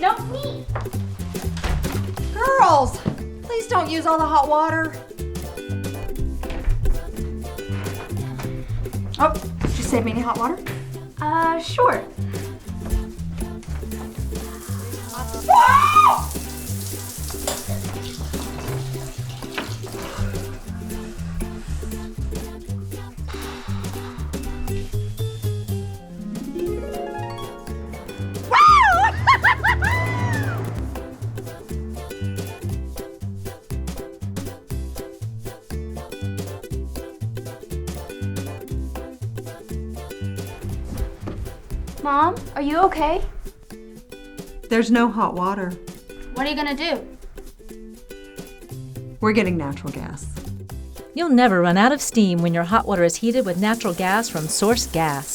No, me! Girls, please don't use all the hot water. Oh, did you save me any hot water? Sure. Mom, are you okay? There's no hot water. What are you gonna do? We're getting natural gas. You'll never run out of steam when your hot water is heated with natural gas from SourceGas.